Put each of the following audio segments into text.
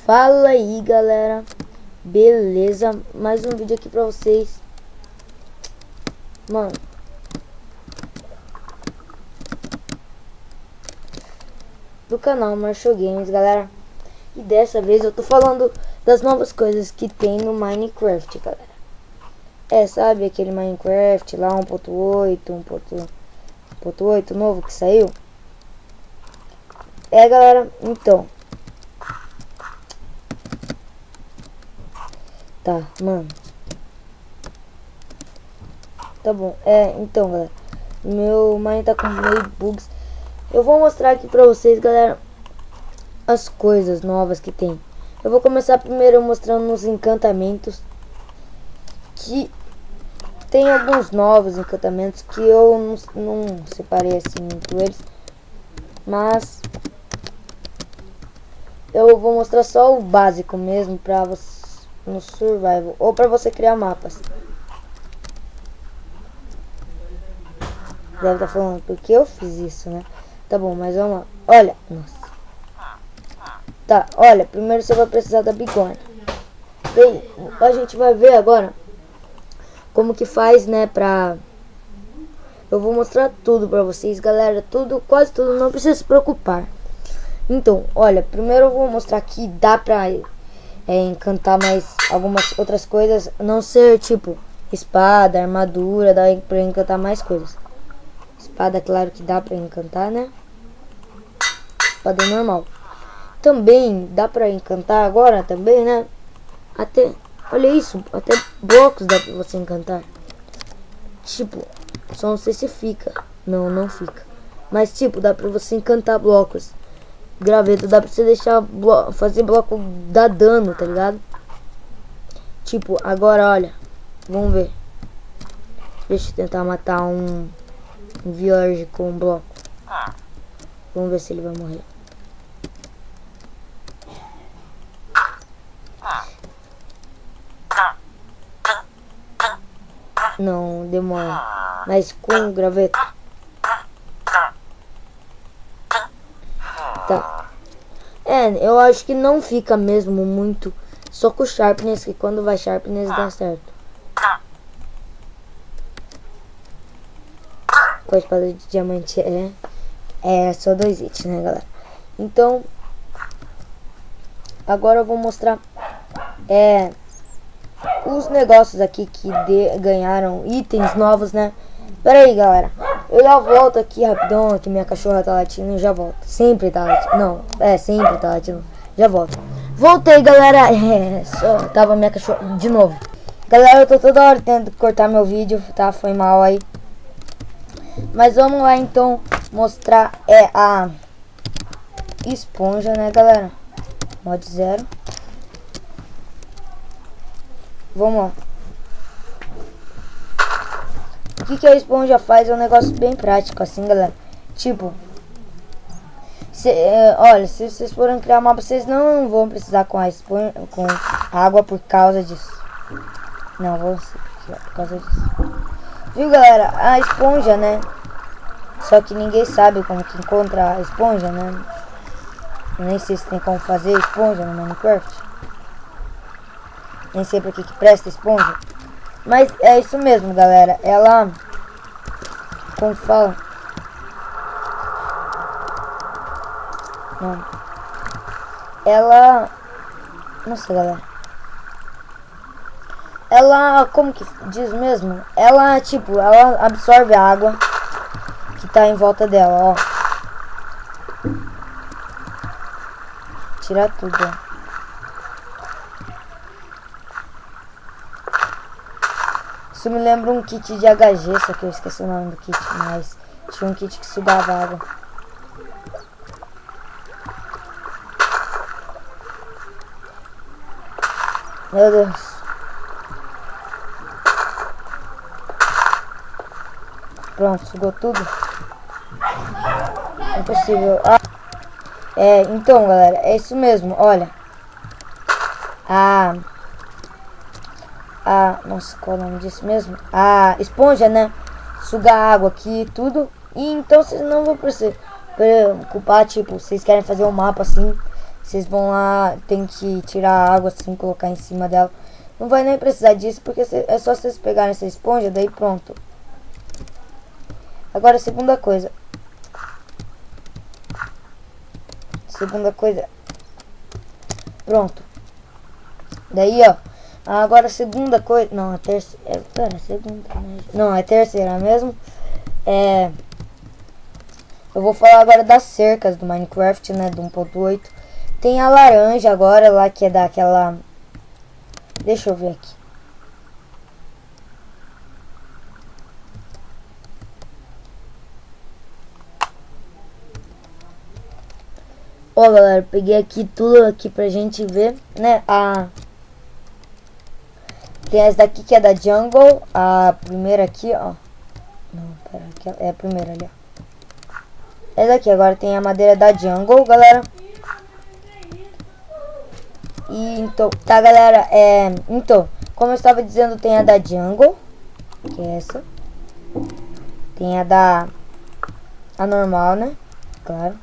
Fala aí, galera, beleza? Mais um vídeo aqui pra vocês. Mano, do canal Marshall Games, galera. E dessa vez eu tô falando das novas coisas que tem no Minecraft, galera. Sabe aquele Minecraft lá 1.8 novo que saiu? Galera, então tá, mano. Tá bom. Então, galera, meu Mine tá com meio bugs. Eu vou mostrar aqui pra vocês, galera, as coisas novas que tem. Eu vou começar primeiro mostrando os encantamentos, que tem alguns novos encantamentos que eu não separei assim muito eles, mas eu vou mostrar só o básico mesmo pra você no survival ou pra você criar mapas. Deve estar falando porque eu fiz isso, né? Tá bom, mas vamos lá. Olha, nossa. Tá, olha, primeiro você vai precisar da bigorna. Bem, a gente vai ver agora como que faz, né, eu vou mostrar tudo pra vocês, galera, tudo, quase tudo, não precisa se preocupar. Então, olha, primeiro eu vou mostrar que dá pra encantar mais algumas outras coisas, não ser tipo espada, armadura, dá pra encantar mais coisas. Espada, claro que dá pra encantar, né? Espada normal. Também dá pra encantar agora também, né? Até, olha isso, até blocos dá pra você encantar. Tipo, só não sei se fica. Não fica. Mas tipo, dá pra você encantar blocos. Graveto dá pra você deixar fazer bloco dar dano, tá ligado? Tipo, agora olha, vamos ver. Deixa eu tentar matar um villager com um bloco. Vamos ver se ele vai morrer. Não, demora. Mas com o graveto. Tá. Eu acho que não fica mesmo muito. Só com o sharpness, que quando vai sharpness dá certo. Com a espada de diamante é só 2 hits, né, galera? Então, agora eu vou mostrar os negócios aqui que ganharam itens novos, né? Pera aí, galera, eu já volto aqui rapidão, que minha cachorra tá latindo e já volto. Sempre tá latindo, não, sempre tá latindo, já volto. Voltei, galera, só tava minha cachorra de novo. Galera, eu tô toda hora tentando cortar meu vídeo, tá? Foi mal aí. Mas vamos lá então mostrar a esponja, né, galera? Mod 0. Vamos lá. O que a esponja faz é um negócio bem prático assim, galera. Tipo, olha, se vocês forem criar mapa, vocês não vão precisar com a esponja, com água por causa disso. Não, vou por causa disso. Viu, galera? A esponja, né? Só que ninguém sabe como que encontra a esponja, né? Eu nem sei se tem como fazer esponja no Minecraft. Nem sei pra que presta esponja. Mas é isso mesmo, galera. Ela, como fala? Não. Ela, não sei, galera. Ela, como que diz mesmo? Ela, tipo, ela absorve a água que tá em volta dela, ó. Tira tudo, ó. Isso me lembra um kit de HG, só que eu esqueci o nome do kit, mas tinha um kit que sugava água. Meu Deus. Pronto, sugou tudo. Impossível. Então, galera, é isso mesmo, olha. Nossa, qual é o nome disso mesmo? A esponja, né? Suga água aqui e tudo. E então vocês não vão preocupar, tipo, vocês querem fazer um mapa assim, Vocês vão lá, tem que tirar a água assim, colocar em cima dela. Não vai nem precisar disso, porque é só vocês pegarem essa esponja, daí pronto. Agora, segunda coisa. Pronto. Daí, ó. Agora, a segunda coisa. Não, a terceira. Pera, segunda. Não, é a terceira mesmo. Eu vou falar agora das cercas do Minecraft, né? Do 1.8. Tem a laranja agora lá, que é daquela. Deixa eu ver aqui. Ó, galera, peguei aqui tudo aqui pra gente ver, né? Tem essa daqui que é da Jungle. A primeira aqui, ó. Não, pera, é a primeira ali, ó. Essa daqui, agora tem a madeira da Jungle, galera. E então, tá, galera, então, como eu estava dizendo, tem a da Jungle, que é essa. Tem a normal, né? Claro,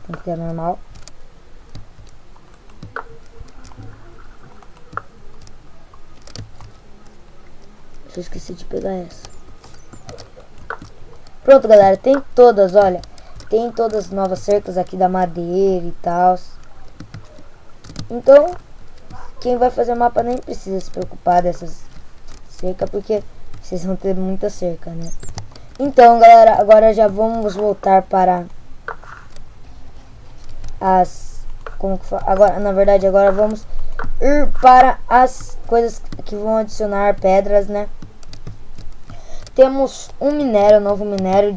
tem que ter a normal. Eu esqueci de pegar essa. Pronto, galera, tem todas, olha. Tem todas as novas cercas aqui da madeira e tal. Então, quem vai fazer mapa nem precisa se preocupar dessas cercas, porque vocês vão ter muita cerca, né? Então, galera, agora já vamos voltar para como que fala? Agora, na verdade, agora vamos ir para as coisas que vão adicionar pedras, né? Temos um novo minério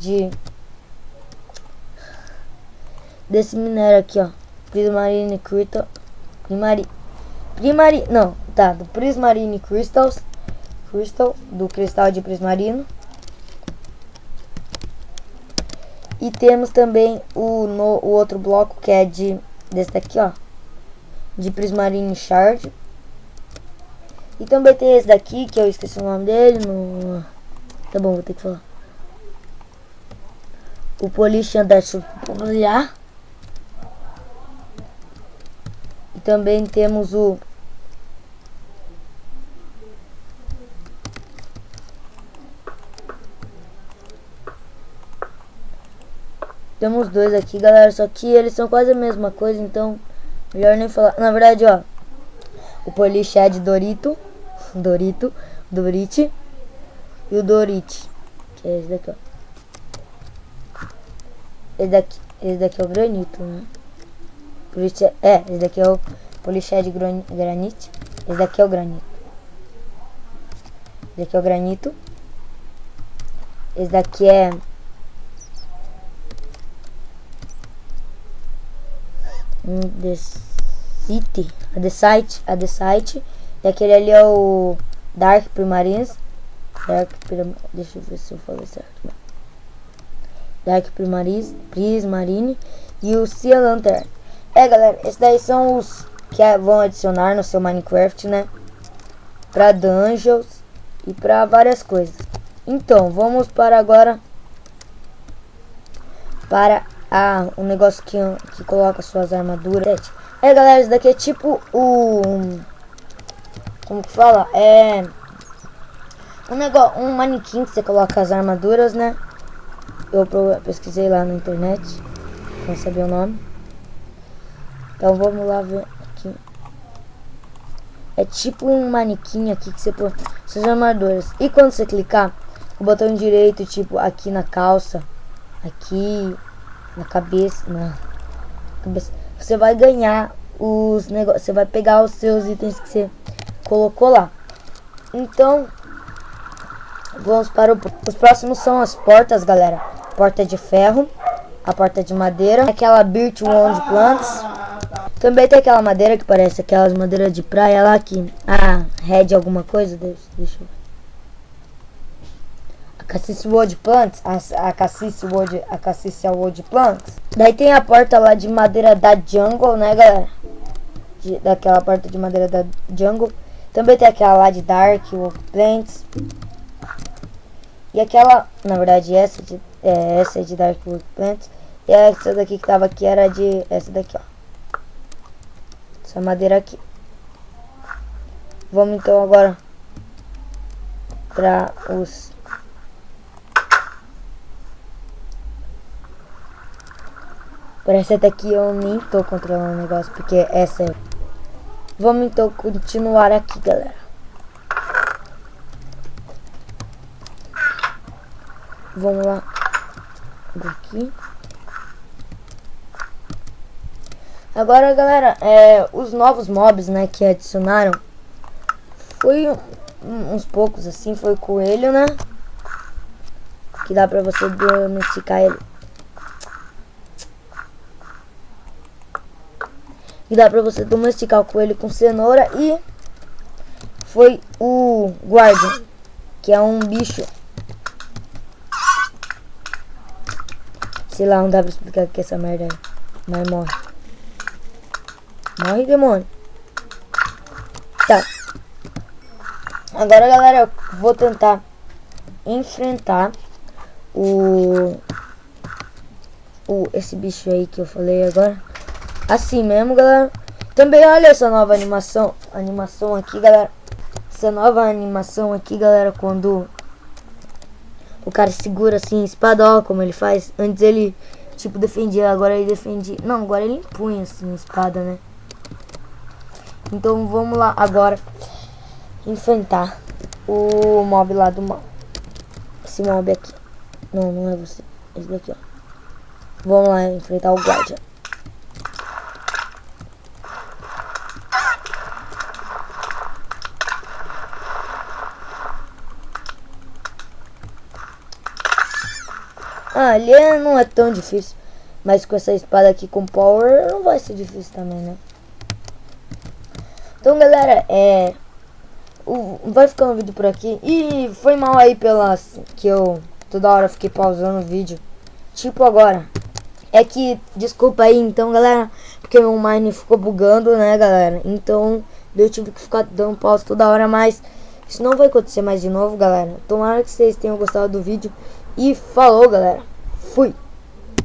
desse minério aqui, ó. Prismarine Crystal. Do Prismarine Crystals. Do cristal de prismarino. E temos também o outro bloco que é desse daqui, ó. De Prismarine Shard. E também tem esse daqui, que eu esqueci o nome dele. Tá bom, vou ter que falar. O Polish Anderson. E também temos Temos dois aqui, galera, só que eles são quase a mesma coisa, então melhor nem falar. Na verdade, ó, o Polish é de Dorite e o Dorite, que é esse daqui, ó. Esse daqui é o granito, né? Esse daqui é o Polish de granite. Esse daqui é o granito. Esse daqui é o granito. Esse daqui é a The Site. E aquele ali é o Dark Primarines. Deixa eu ver se eu falei certo. Dark Prismarine e o Sea Lantern. Galera, esses daí são os que vão adicionar no seu Minecraft, né? Pra dungeons e pra várias coisas. Então, vamos para agora para o negócio que coloca suas armaduras. Galera, isso daqui é tipo como que fala? Um manequim que você coloca as armaduras, né? Eu pesquisei lá na internet, não sabia o nome. Então vamos lá ver aqui. É tipo um manequim aqui que você põe suas armaduras. E quando você clicar o botão direito, tipo aqui na calça, aqui na cabeça, você vai ganhar os negócios. Você vai pegar os seus itens que você colocou lá. Então vamos para os próximos são as portas, galera. Porta de ferro, a porta de madeira, aquela Birch Wood Plants. Também tem aquela madeira que parece aquelas madeiras de praia lá que Red alguma coisa, deixa eu ver. A Cassia Wood Plants, a Cassia Wood Plants. Daí tem a porta lá de madeira da Jungle, né, galera? Daquela porta de madeira da Jungle. Também tem aquela lá de Dark Wood Plants. E aquela, na verdade, essa é de Dark Wood Plants. E essa daqui que tava aqui era essa daqui, ó. essa madeira aqui. Vamos então agora para os... Parece até que eu nem tô controlando o negócio, porque é sério. Vamos então continuar aqui, galera. Vamos lá. Aqui. Agora, galera, os novos mobs, né, que adicionaram. Foi uns poucos assim, foi o coelho, né? Que dá pra você domesticar ele. E dá pra você domesticar o coelho com cenoura. E foi o Guardian, que é um bicho. Sei lá, não dá pra explicar o que é essa merda aí. Mas morre. Morre, demônio. Tá. Agora, galera, eu vou tentar enfrentar esse bicho aí que eu falei agora. Assim mesmo, galera. Também olha essa nova animação aqui, galera. Essa nova animação aqui, galera, quando o cara segura assim a espada, ó, como ele faz. Antes ele, tipo, defendia, agora ele defende. Não, agora ele empunha assim a espada, né? Então vamos lá agora enfrentar o mob lá do mal. Esse mob aqui. Não, não é você. Esse daqui, ó. Vamos lá enfrentar o Guardian. Ah, ali não é tão difícil. Mas com essa espada aqui com power não vai ser difícil também, né? Então, galera, vai ficando o vídeo por aqui. E foi mal aí que eu toda hora fiquei pausando o vídeo. Tipo agora. É que, desculpa aí então, galera, porque meu Mine ficou bugando, né, galera? Então, eu tive que ficar dando pausa toda hora, mas isso não vai acontecer mais de novo, galera. Tomara que vocês tenham gostado do vídeo. E falou, galera. Fui.